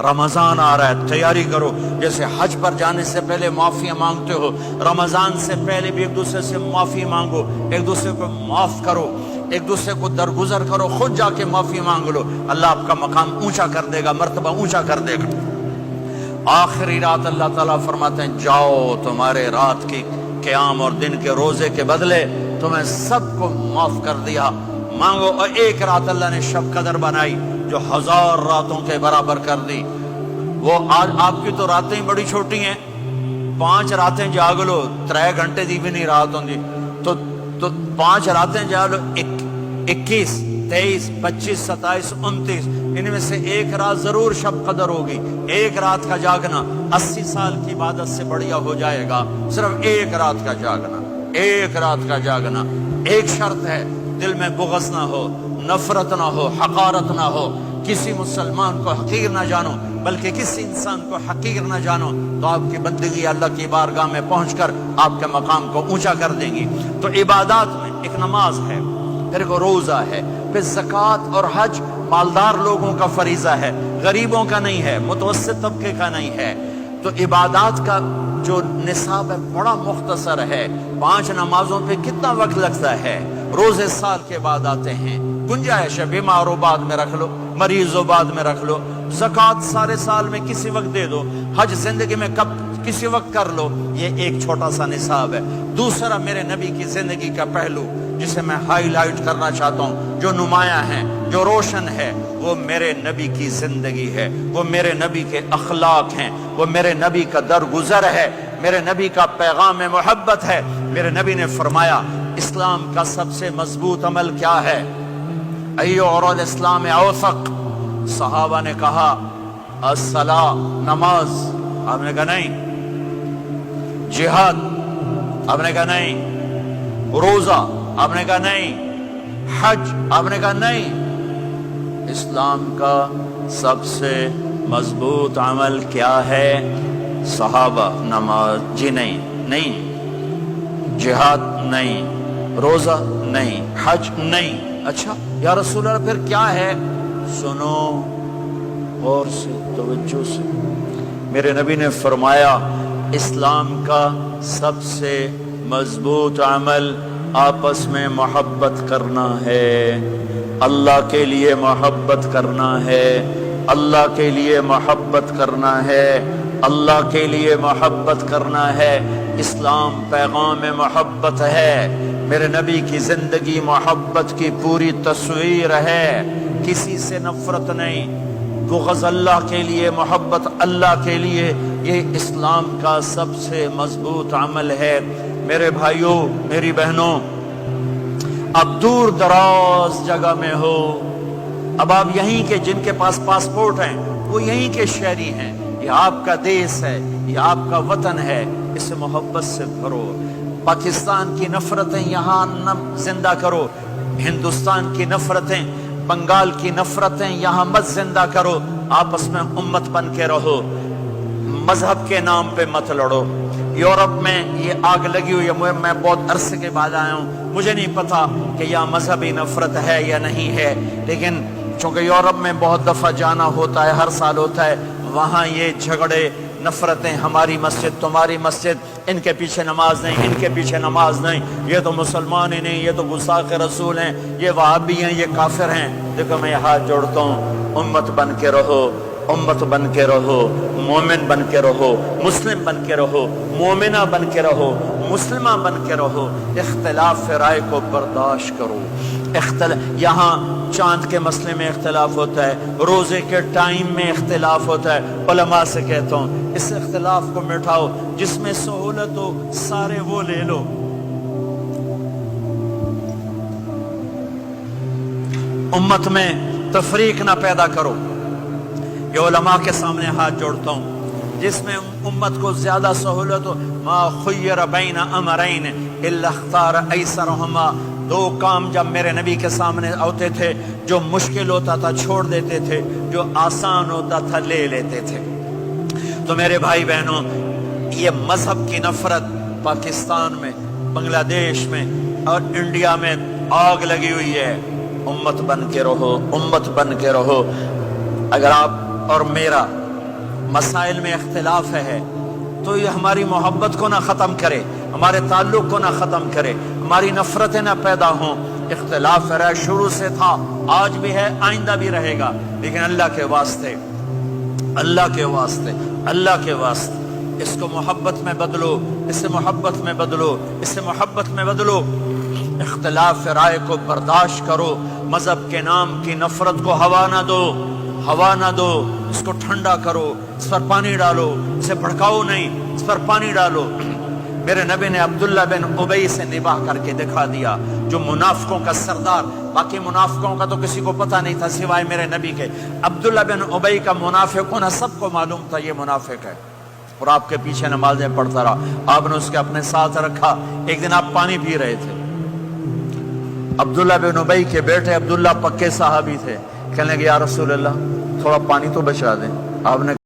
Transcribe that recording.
رمضان آ رہا ہے، تیاری کرو. جیسے حج پر جانے سے پہلے معافیاں مانگتے ہو، رمضان سے پہلے بھی ایک دوسرے سے معافی مانگو، ایک دوسرے کو معاف کرو، ایک دوسرے کو درگزر کرو، خود جا کے معافی مانگ لو. اللہ آپ کا مقام اونچا کر دے گا، مرتبہ اونچا کر دے گا. آخری رات اللہ تعالیٰ فرماتے ہیں جاؤ، تمہارے رات کی قیام اور دن کے روزے کے بدلے تمہیں سب کو معاف کر دیا. مانگو. اور ایک رات اللہ نے شب قدر بنائی جو 1000 راتوں کے برابر کر دی. وہ آج آپ کی تو راتیں بڑی چھوٹی ہیں، 5 راتیں جاگ لو، 3 گھنٹے دی بھی نہیں رات ہوں گی تو 5 راتیں جاگ لو، 21 23 25 27 29 ان میں سے ایک رات ضرور شب قدر ہوگی. ایک رات کا جاگنا 80 سال کی عبادت سے بڑھیا ہو جائے گا. صرف ایک رات کا جاگنا، ایک رات کا جاگنا. ایک شرط ہے، دل میں بغض نہ ہو، نفرت نہ ہو، حقارت نہ ہو. کسی مسلمان کو حقیر نہ جانو، بلکہ کسی انسان کو حقیر نہ جانو، تو آپ کی بندگی اللہ کی بارگاہ میں پہنچ کر آپ کے مقام کو اونچا کر دیں گی. تو عبادات میں ایک نماز ہے، پھر ایک روزہ ہے، پھر زکوٰۃ اور حج مالدار لوگوں کا فریضہ ہے، غریبوں کا نہیں ہے، متوسط طبقے کا نہیں ہے. تو عبادات کا جو نصاب ہے بڑا مختصر ہے. 5 نمازوں پہ کتنا وقت لگتا ہے؟ روزے سال کے بعد آتے ہیں، گنجائش ہے، بیمار ہو بعد میں رکھ لو، مریض ہو بعد میں رکھ لو. زکوٰۃ سارے سال میں کسی وقت دے دو، حج زندگی میں کب کسی وقت کر لو. یہ ایک چھوٹا سا نصاب ہے. دوسرا میرے نبی کی زندگی کا پہلو جسے میں ہائی لائٹ کرنا چاہتا ہوں، جو نمایاں ہے، جو روشن ہے، وہ میرے نبی کی زندگی ہے، وہ میرے نبی کے اخلاق ہیں، وہ میرے نبی کا درگزر ہے، میرے نبی کا پیغام محبت ہے. میرے نبی نے فرمایا اسلام کا سب سے مضبوط عمل کیا ہے؟ ایو اور الاسلام اوثق. صحابہ نے کہا الصلاۃ، نماز. آپ نے کہا نہیں. جہاد. آپ نے کہا نہیں. روزہ. آپ نے کہا نہیں. حج. آپ نے کہا نہیں. اسلام کا سب سے مضبوط عمل کیا ہے؟ صحابہ. نماز. جی نہیں. جہاد نہیں. روزہ نہیں. حج نہیں. اچھا یا رسول اللہ پھر کیا ہے؟ سنو غور سے، توجہ سے. میرے نبی نے فرمایا اسلام کا سب سے مضبوط عمل آپس میں محبت کرنا ہے. اللہ کے لیے محبت کرنا ہے، اللہ کے لیے محبت کرنا ہے، اللہ کے لیے محبت کرنا ہے. اسلام پیغام محبت ہے. میرے نبی کی زندگی محبت کی پوری تصویر ہے. کسی سے نفرت نہیں، بغض اللہ کے لیے، محبت اللہ کے لیے. یہ اسلام کا سب سے مضبوط عمل ہے. میرے بھائیوں، میری بہنوں، اب دور دراز جگہ میں ہو، اب آپ یہیں کے، جن کے پاس پاسپورٹ ہیں وہ یہیں کے شہری ہیں. یہ آپ کا دیس ہے، یہ آپ کا وطن ہے. اسے محبت سے بھرو. پاکستان کی نفرتیں یہاں نہ زندہ کرو، ہندوستان کی نفرتیں، بنگال کی نفرتیں یہاں مت زندہ کرو. آپس میں امت بن کے رہو، مذہب کے نام پہ مت لڑو. یورپ میں یہ آگ لگی ہوئی ہے. میں بہت عرصے کے بعد آیا ہوں، مجھے نہیں پتا کہ یہاں مذہبی نفرت ہے یا نہیں ہے، لیکن چونکہ یورپ میں بہت دفعہ جانا ہوتا ہے، ہر سال ہوتا ہے، وہاں یہ جھگڑے، نفرتیں، ہماری مسجد تمہاری مسجد، ان کے پیچھے نماز نہیں، ان کے پیچھے نماز نہیں، یہ تو مسلمان ہی نہیں، یہ تو گستاخ رسول ہیں، یہ وہابی ہیں، یہ کافر ہیں. دیکھو میں ہاتھ جوڑتا ہوں، امت بن کے رہو، امت بن کے رہو، مومن بن کے رہو، مسلم بن کے رہو، مومنہ بن کے رہو، مسلمہ بن کے رہو. اختلاف رائے کو برداشت کرو. یہاں چاند کے مسئلے میں اختلاف ہوتا ہے، روزے کے ٹائم میں اختلاف ہوتا ہے. علماء سے کہتا ہوں اس اختلاف کو مٹھاؤ، جس میں سہولت ہو سارے وہ لے لو. امت میں تفریق نہ پیدا کرو. یہ علماء کے سامنے ہاتھ جوڑتا ہوں، جس میں امت کو زیادہ سہولت ہو. ما خیر بین امرین الا اختار ایسرہما. 2 کام جب میرے نبی کے سامنے ہوتے تھے، جو مشکل ہوتا تھا چھوڑ دیتے تھے، جو آسان ہوتا تھا لے لیتے تھے. تو میرے بھائی بہنوں، یہ مذہب کی نفرت پاکستان میں، بنگلہ دیش میں اور انڈیا میں آگ لگی ہوئی ہے. امت بن کے رہو، امت بن کے رہو. اگر آپ اور میرا مسائل میں اختلاف ہے تو یہ ہماری محبت کو نہ ختم کرے، ہمارے تعلق کو نہ ختم کرے، ہماری نفرتیں نہ پیدا ہوں۔ اختلاف رہا شروع سے تھا، آج بھی ہے، آئندہ بھی رہے گا، لیکن اللہ کے واسطے، اللہ کے واسطے، اللہ کے واسطے اس کو محبت میں بدلو، اس سے محبت میں بدلو، اس سے محبت میں بدلو۔ اختلاف رائے کو برداشت کرو، مذہب کے نام کی نفرت کو ہوا نہ دو، ہوا نہ دو، اس کو ٹھنڈا کرو، اس پر پانی ڈالو، اسے بھڑکاؤ نہیں، اس پر پانی ڈالو۔ میرے نبی نے عبداللہ بن ابی سے نباہ کر کے دکھا دیا، جو منافقوں کا سردار، باقی منافقوں کا تو کسی کو پتہ نہیں تھا سوائے میرے نبی کے، عبداللہ بن ابی کا منافق ہونا سب کو معلوم تھا، یہ منافق ہے، اور آپ کے پیچھے نمازیں پڑھتا رہا، آپ نے اس کے اپنے ساتھ رکھا۔ ایک دن آپ پانی پی رہے تھے، عبداللہ بن ابی کے بیٹے عبداللہ پکے صحابی تھے، کہنے لگے یا رسول اللہ تھوڑا پانی تو بچا دیں۔ آپ نے